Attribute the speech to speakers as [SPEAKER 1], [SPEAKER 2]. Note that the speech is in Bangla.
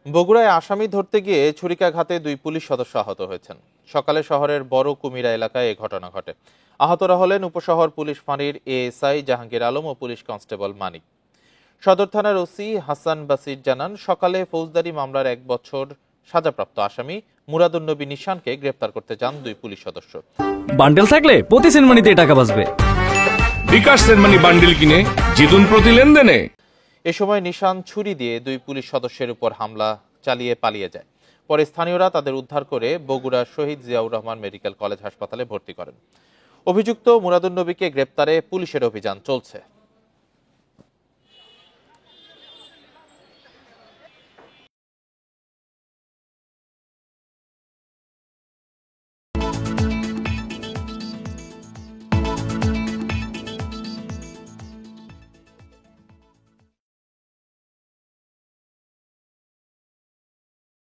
[SPEAKER 1] বগুড়ায় আসামি ধরতে গিয়ে ছুরিকাঘাতে 2 পুলিশ সদস্য আহত হয়েছেন। সকালে শহরের বড় কুমিরা এলাকায় এই ঘটনা ঘটে। আহতরা হলেন উপশহর পুলিশ ফাঁড়ির এএসআই জাহাঙ্গীর আলম ও পুলিশ কনস্টেবল মানিক। সদর থানার ওসি হাসান বাসির জানান, সকালে ফৌজদারি মামলার 1 বছর সাজাপ্রাপ্ত আসামি মুরাদুন্নবী নিশানকে গ্রেপ্তার করতে যান 2 পুলিশ সদস্য।
[SPEAKER 2] বান্ডেল থাকলে প্রতি সেনমানিতে টাকা বাঁচবে।
[SPEAKER 3] বিকাশ সেনমানি বান্ডেল কিনে জিতুন প্রতি লেনদেনে।
[SPEAKER 1] এ সময় নিশান ছুরি দিয়ে 2 পুলিশ সদস্যের উপর হামলা চালিয়ে পালিয়ে যায়। পরে স্থানীয়রা তাদের উদ্ধার করে বগুড়া শহীদ জিয়াউর রহমান মেডিকেল কলেজ হাসপাতালে ভর্তি করেন। অভিযুক্ত মুরাদুন্নবীকে গ্রেপ্তারে পুলিশের অভিযান চলছে।